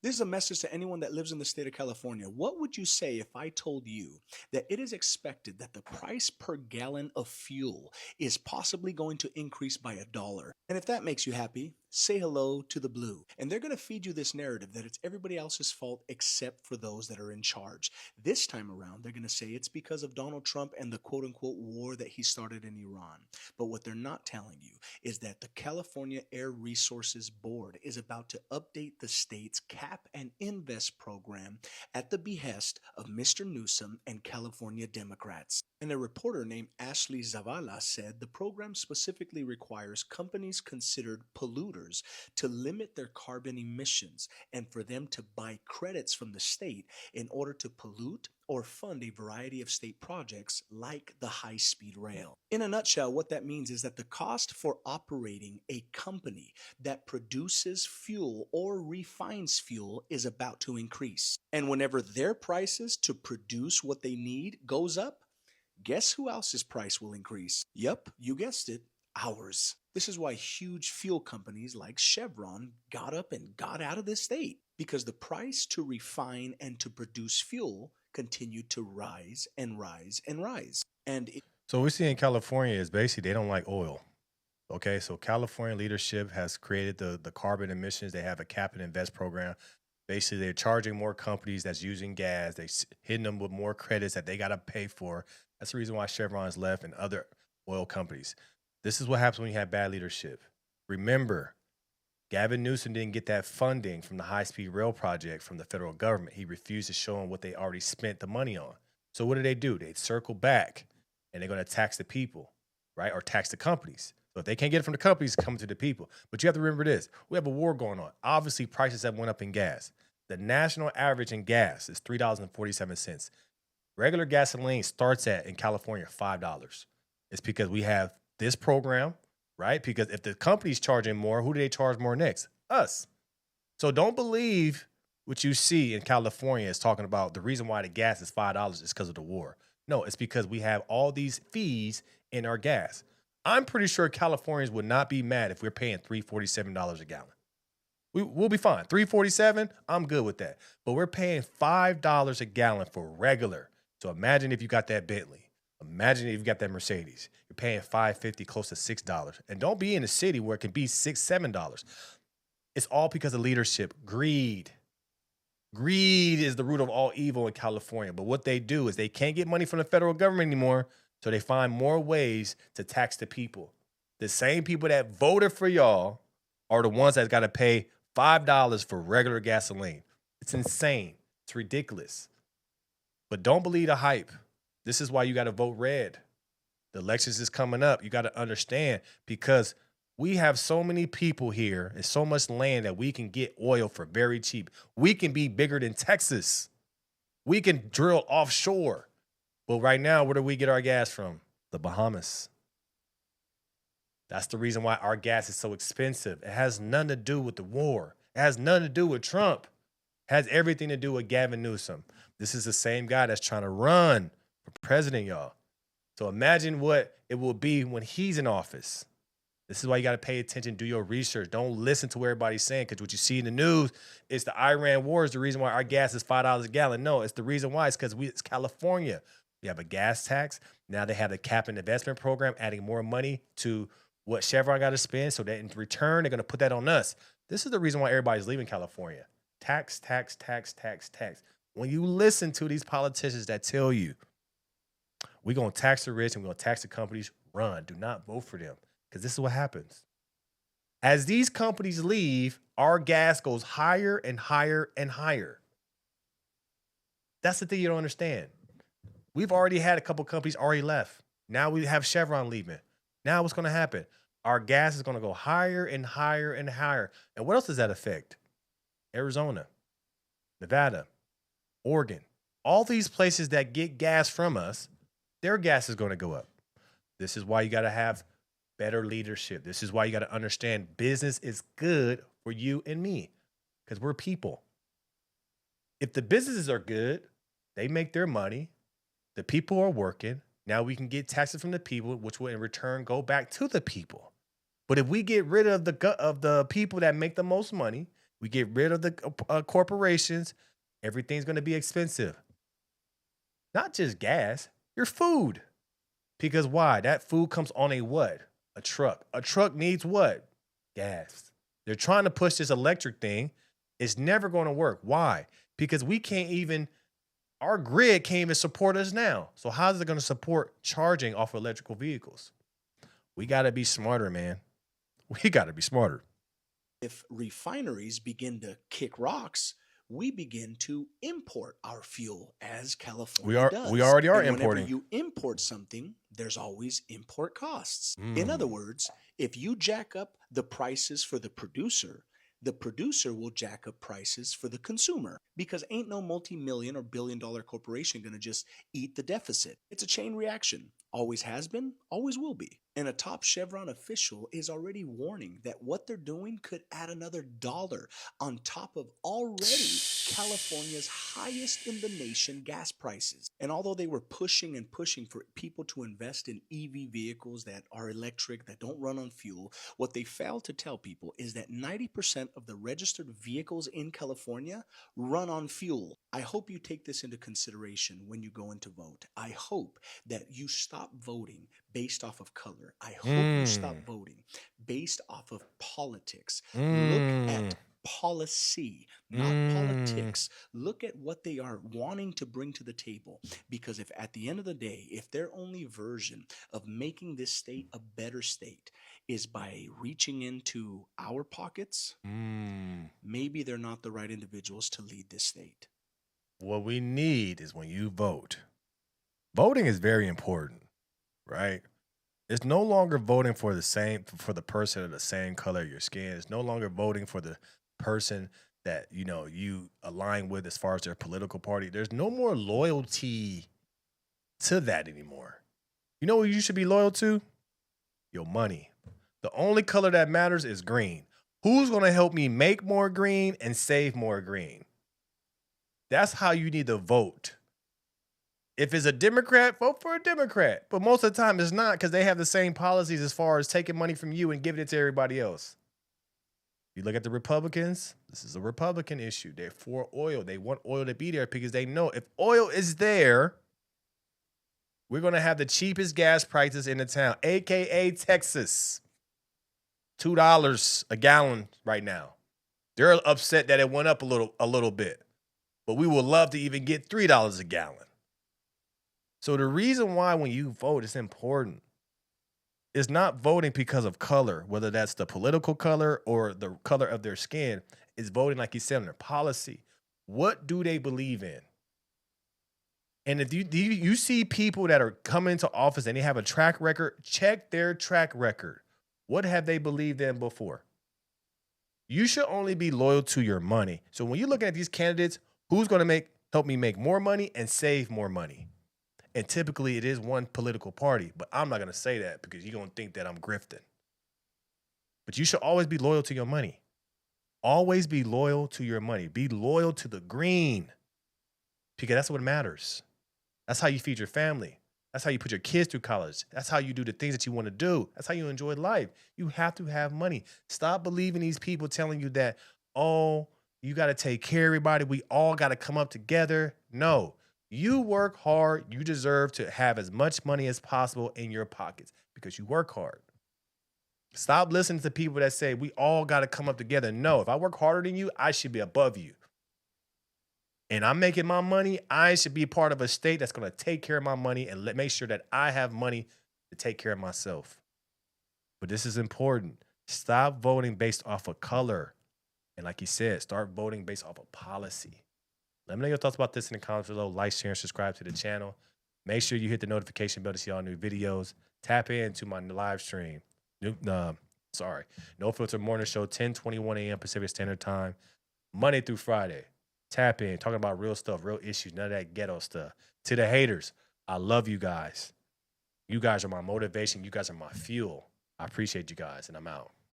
This is a message to anyone that lives in the state of California. What would you say if I told you that it is expected that the price per gallon of fuel is possibly going to increase by $1? And if that makes you happy, say hello to the blue. And they're going to feed you this narrative that it's everybody else's fault except for those that are in charge. This time around, they're going to say it's because of Donald Trump and the quote unquote war that he started in Iran. But what they're not telling you is that the California Air Resources Board is about to update the state's cap and invest program at the behest of Mr. Newsom and California Democrats. And a reporter named Ashley Zavala said the program specifically requires companies considered polluters to limit their carbon emissions and for them to buy credits from the state in order to pollute or fund a variety of state projects like the high speed rail. In a nutshell, what that means is that the cost for operating a company that produces fuel or refines fuel is about to increase. And whenever their prices to produce what they need goes up, guess who else's price will increase? Yup, you guessed it, ours. This is why huge fuel companies like Chevron got up and got out of the state because the price to refine and to produce fuel continued to rise and rise and rise. And it So what we see in California is basically they don't like oil. Okay, so California leadership has created the carbon emissions. They have a cap and invest program. Basically, they're charging more companies that's using gas. Hitting them with more credits that they got to pay for. That's the reason why Chevron's left and other oil companies. This is what happens when you have bad leadership. Remember, Gavin Newsom didn't get that funding from the high speed rail project from the federal government. He refused to show them what they already spent the money on. So what do? They circle back and they're going to tax the people, right? Or tax the companies. So if they can't get it from the companies, it's coming to the people. But you have to remember this. We have a war going on. Obviously, prices have went up in gas. The national average in gas is $3.47. Regular gasoline starts at, in California, $5. It's because we have this program, right? Because if the company's charging more, who do they charge more next? Us. So don't believe what you see in California is talking about the reason why the gas is $5 is because of the war. No, it's because we have all these fees in our gas. I'm pretty sure Californians would not be mad if we're paying $347 a gallon. We'll be fine. 347, I'm good with that. But we're paying $5 a gallon for regular. So imagine if you got that Bentley. Imagine if you got that Mercedes. You're paying 550, close to $6. And don't be in a city where it can be $6, $7. It's all because of leadership. Greed. Greed is the root of all evil in California. But what they do is they can't get money from the federal government anymore. So they find more ways to tax the people. The same people that voted for y'all are the ones that got to pay $5 for regular gasoline. It's insane. It's ridiculous. But don't believe the hype. This is why you got to vote red. The elections is coming up. You got to understand because we have so many people here and so much land that we can get oil for very cheap. We can be bigger than Texas. We can drill offshore. But right now, where do we get our gas from? The Bahamas. That's the reason why our gas is so expensive. It has nothing to do with the war. It has nothing to do with Trump. It has everything to do with Gavin Newsom. This is the same guy that's trying to run for president, y'all. So imagine what it will be when he's in office. This is why you got to pay attention, do your research. Don't listen to what everybody's saying because what you see in the news is the Iran war is the reason why our gas is $5 a gallon. No, it's the reason why. It's because it's California. We have a gas tax. Now they have the cap and investment program, adding more money to what Chevron got to spend. So that in return, they're going to put that on us. This is the reason why everybody's leaving California. Tax, tax, tax, tax, tax. When you listen to these politicians that tell you, we're going to tax the rich and we're going to tax the companies, run. Do not vote for them because this is what happens. As these companies leave, our gas goes higher and higher and higher. That's the thing you don't understand. We've already had a couple companies already left. Now we have Chevron leaving. Now what's going to happen? Our gas is going to go higher and higher and higher. And what else does that affect? Arizona, Nevada, Oregon, all these places that get gas from us, their gas is going to go up. This is why you got to have better leadership. This is why you got to understand business is good for you and me because we're people. If the businesses are good, they make their money. The people are working. Now we can get taxes from the people, which will in return go back to the people. But if we get rid of the people that make the most money We get rid of the corporations. Everything's going to be expensive. Not just gas, your food. Because why? That food comes on a what? A truck. A truck needs what? Gas. They're trying to push this electric thing. It's never going to work. Why? Because we can't even, our grid can't even support us now. So how's it going to support charging off of electrical vehicles? We got to be smarter, man. We got to be smarter. If refineries begin to kick rocks, we begin to import our fuel as California We does. already are And whenever importing. you import something, there's always import costs. In other Mm, words, if you jack up the prices for the producer will jack up prices for the consumer because ain't no multi-million or billion-dollar corporation going to just eat the deficit. It's a chain reaction. Always has been, always will be. And a top Chevron official is already warning that what they're doing could add another dollar on top of already California's highest in the nation gas prices. And although they were pushing and pushing for people to invest in EV vehicles that are electric, that don't run on fuel, what they failed to tell people is that 90% of the registered vehicles in California run on fuel. I hope you take this into consideration when you go into vote. I hope that you stop voting based off of color. I hope you mm, stop voting based off of politics. Look mm, at policy, not mm, politics. Look at what they are wanting to bring to the table. Because if at the end of the day, if their only version of making this state a better state is by reaching into our pockets, mm. maybe they're not the right individuals to lead this state. What we need is when you vote. Voting is very important, right? It's no longer voting for the same for the person of the same color of your skin. It's no longer voting for the person that you align with as far as their political party. There's no more loyalty to that anymore. You know what you should be loyal to? Your money. The only color that matters is green. Who's going to help me make more green and save more green? That's how you need to vote. If it's a Democrat, vote for a Democrat. But most of the time it's not because they have the same policies as far as taking money from you and giving it to everybody else. You look at the Republicans, this is a Republican issue. They're for oil. They want oil to be there because they know if oil is there, we're going to have the cheapest gas prices in the town, AKA Texas. $2 a gallon right now. They're upset that it went up a little bit. But we would love to even get $3 a gallon. So the reason why when you vote it's important is not voting because of color, whether that's the political color or the color of their skin, is voting, like you said, on their policy. What do they believe in? And if you see people that are coming into office and they have a track record, check their track record. What have they believed in before? You should only be loyal to your money. So when you're looking at these candidates, who's going to help me make more money and save more money? And typically it is one political party, but I'm not going to say that because you're going to think that I'm grifting. But you should always be loyal to your money. Always be loyal to your money. Be loyal to the green because that's what matters. That's how you feed your family. That's how you put your kids through college. That's how you do the things that you want to do. That's how you enjoy life. You have to have money. Stop believing these people telling you that, oh, you got to take care of everybody. We all got to come up together. No, you work hard. You deserve to have as much money as possible in your pockets because you work hard. Stop listening to people that say we all got to come up together. No, if I work harder than you, I should be above you. And I'm making my money, I should be part of a state that's going to take care of my money and make sure that I have money to take care of myself. But this is important. Stop voting based off of color. And like you said, start voting based off of policy. Let me know your thoughts about this in the comments below. Like, share, and subscribe to the channel. Make sure you hit the notification bell to see all new videos. Tap into my live stream. No Filter Morning Show, 10:21 a.m. Pacific Standard Time, Monday through Friday. Tap in, talking about real stuff, real issues, none of that ghetto stuff. To the haters, I love you guys. You guys are my motivation. You guys are my fuel. I appreciate you guys, and I'm out.